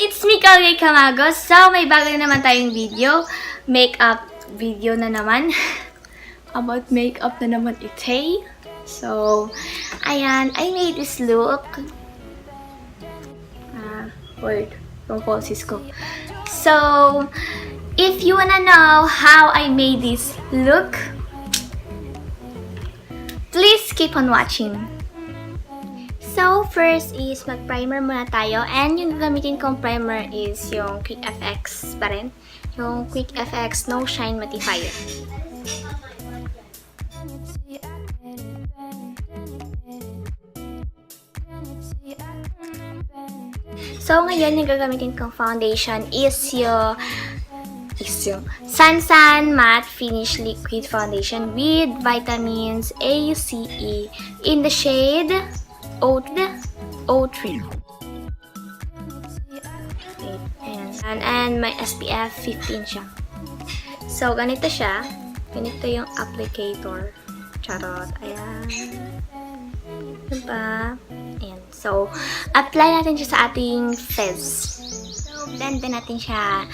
It's me, Camago. So, may bago na naman tayong video. Makeup video na naman. About makeup na naman ite. So, ayan. I made this look. Word. Yung poses ko. So, if you wanna know how I made this look, please keep on watching. So, first is mag-primer muna tayo. And yung gagamitin kong primer is yung Quick FX pa rin. Yung Quick FX No Shine Mattifier. So, ngayon yung gagamitin kong foundation is yung Sun Matte Finish Liquid Foundation with vitamins A, C, E in the shade O3. And may SPF 15 siya. So, ganito siya. Ganito yung applicator. Charot. Ayan. Diba? Ayan. So, apply natin siya sa ating face. So, blend natin siya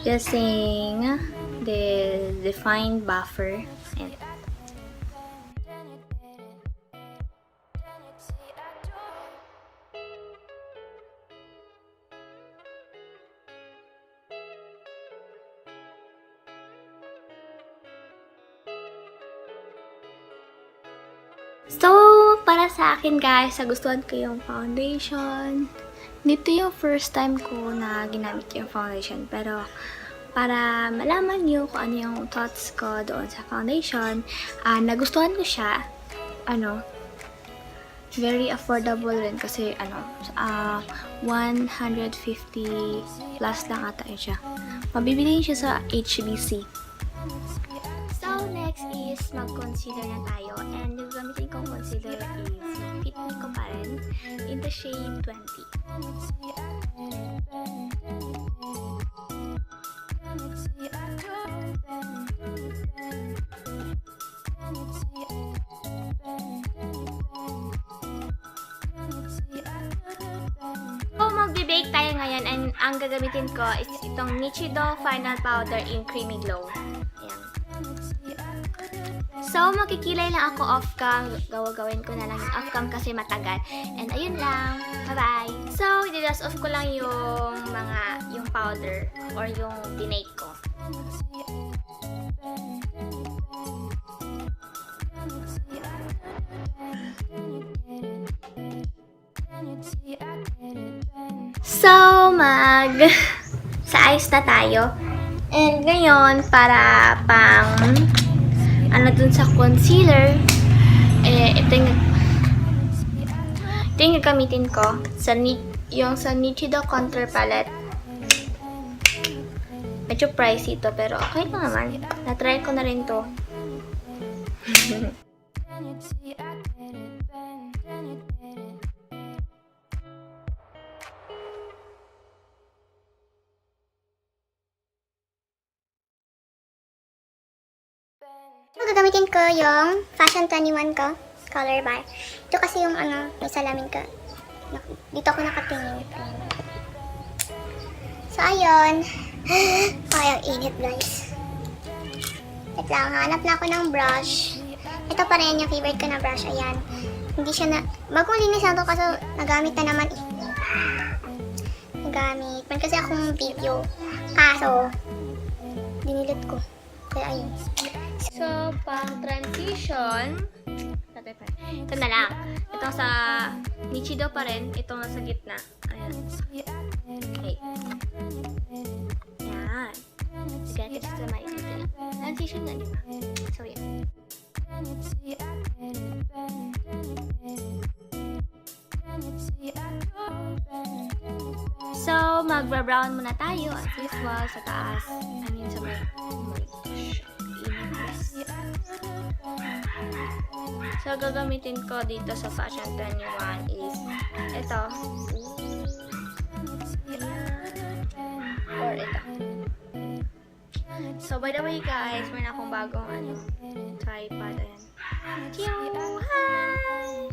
using the defined buffer. Ayan. So, para sa akin guys, nagustuhan ko yung foundation. Dito yung first time ko na ginamit yung foundation. Pero, para malaman nyo kung ano yung thoughts ko doon sa foundation, nagustuhan ko siya. Very affordable rin kasi 150 plus lang ata yun siya. Mabibili siya sa HBC. So, next is mag-concealer na tayo. And yung gamitin kong concealer is Fit Me ko pa rin in the shade 20. So, magbe-bake tayo ngayon and ang gagamitin ko is itong Nichido Final Powder in Creamy Glow. Ayan. So, makikilay lang ako off-cam. Gawin ko na lang yung off-cam kasi matagal. And ayun lang. Bye-bye! So, i-dust off ko lang yung powder or yung dinate ko. So, sa eyes na tayo. And ngayon, para pang dun sa concealer, ito yung gagamitin ko sa Nichido Contour Palette. Medyo pricey ito, pero okay lang naman. Na-try ko na rin to. Gagamitin ko yung Fashion 21 ko, color bar. Ito kasi yung may salamin ko. Dito ako nakatingin. So, ayun. Ay, ang init guys. Wait lang, hanap na ako ng brush. Ito pa rin yung favorite ko na brush. Ayan. Hindi siya na, bagong linis na ito kasi nagamit na naman eh. Nagamit. Man kasi akong video. Kaso, dinilit ko. Kaya ayun. So, pang transition, ito na lang. Itong sa Nichido pa rin. Itong nasa gitna. Ayan. Okay. Ayan. Sige, ito sa may dito. Transition na, diba? So, yan. So, mag-brown muna tayo as usual sa taas. I mean, sa may So, gagamitin ko dito sa Fashion 21 is ito. Or ito. So, by the way guys, may na akong bagong tripod. Ayan. Hi!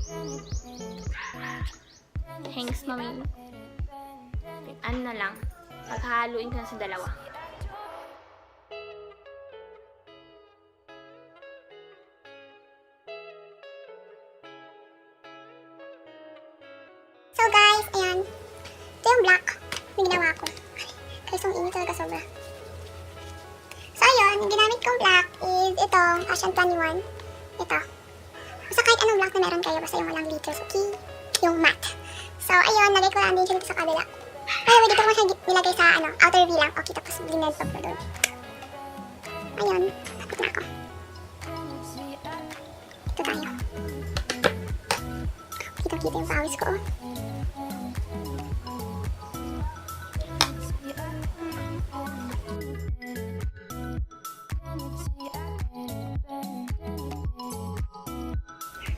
Thanks, mommy. ano na lang, paghahaluin ka na sa dalawa. So guys, ayan. Ito yung black na ginawa ko. Guys, ang init talaga sobra. So ayun, yung ginamit kong black is itong Asian 21. Ito. Basta kahit anong black na meron kayo, basta yung walang glitters, okay? Yung matte. So ayun, lagay ko lang din siya dito sa kabila. Ay, dito ko siya nilagay sa outer V lang. Okay, tapos blended pa doon. Ayun, tapos na ako. Ito tayo. Kita-kita yung pawis ko.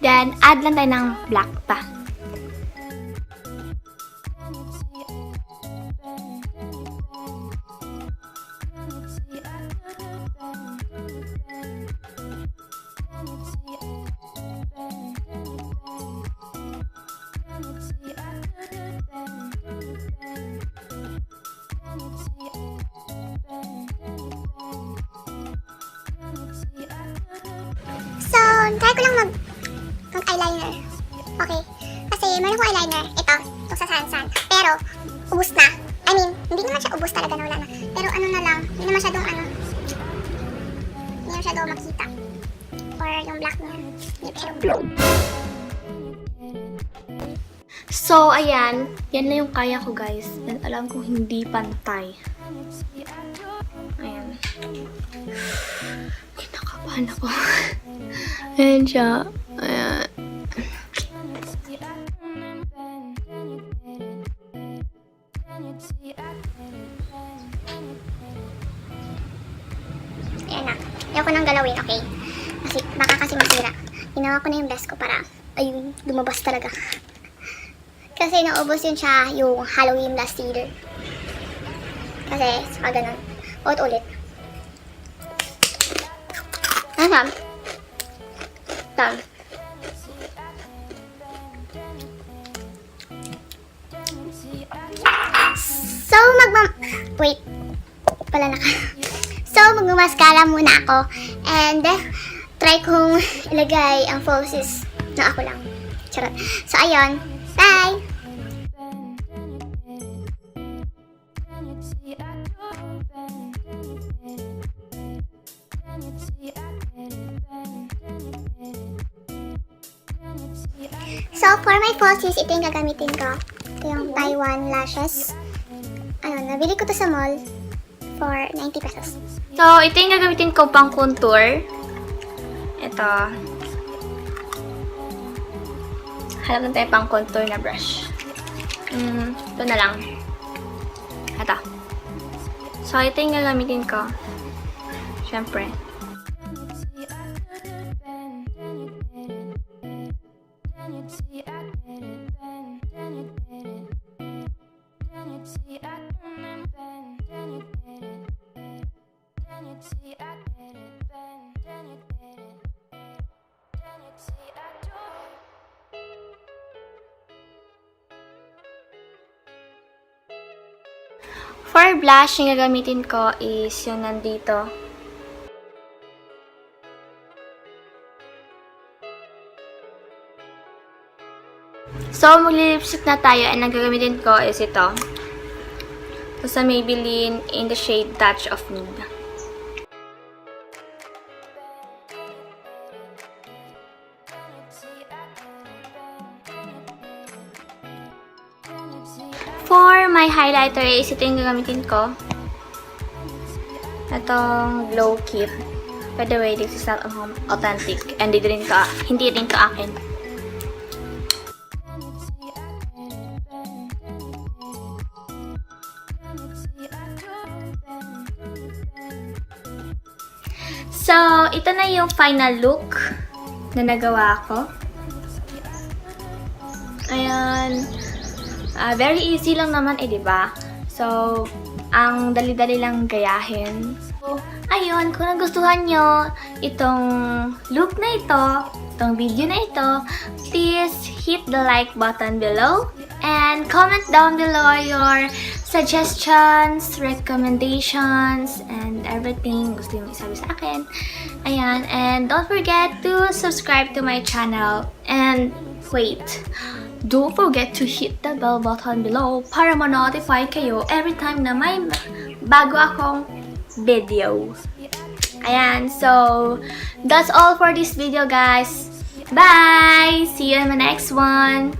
Then, add lang tayo ng black pa. So, try ko lang mag-eyeliner. Okay. Kasi meron ko eyeliner. Ito sa Sansan. Pero, ubus na. I mean, hindi naman siya ubus talaga na wala na. Pero ano na lang, hindi naman masyadong hindi naman masyadong makita. Or yung black niya. Hindi masyadong blow. So, ayan. Yan na yung kaya ko, guys. And alam ko hindi pantay. Ayan. Kinakabahan ako. Ayan siya. Ayan. Ayan na. Ayaw ko nang galawin, okay? Kasi, baka kasi masira. Ginawa ko na yung best ko para, ayun, lumabas talaga. Kasi naubos yun siya yung Halloween last year. Kasi, saka ganun. Ulit. Ano? Tam. So, wait. Pala naka. So, magmamaskara muna ako. And, try kong ilagay ang falsies na ako lang. Charot. So, ayun. Bye! So, for my falsies, ito yung gagamitin ko. Ito yung Taiwan lashes. Ayun, nabili ko to sa mall for 90 pesos. So, ito yung gagamitin ko pang contour. Ito. Hanap na tayo pang contour na brush. Ito na lang. Ito. So, ito yung gagamitin ko. Siyempre. For blush, yung gagamitin ko is yung nandito. So, magli-lipstick na tayo and ang gagamitin ko is ito. So, sa Maybelline in the shade Touch of Nude. For my highlighter is ito yung gagamitin ko. Itong Glow Kit. By the way, this is not authentic and hindi rin to akin. So, ito na yung final look na nagawa ko. Ayan. Very easy lang naman diba? So, ang dali-dali lang gayahin. So, ayun, kung nagustuhan nyo itong look na ito, itong video na ito, please hit the like button below And comment down below your suggestions, recommendations, and everything gusto yung isabi sa akin. Ayan. And don't forget to subscribe to my channel. And wait, don't forget to hit the bell button below para ma-notify kayo every time na may bago akong video. Ayan. So, that's all for this video, guys. Bye! See you in the next one.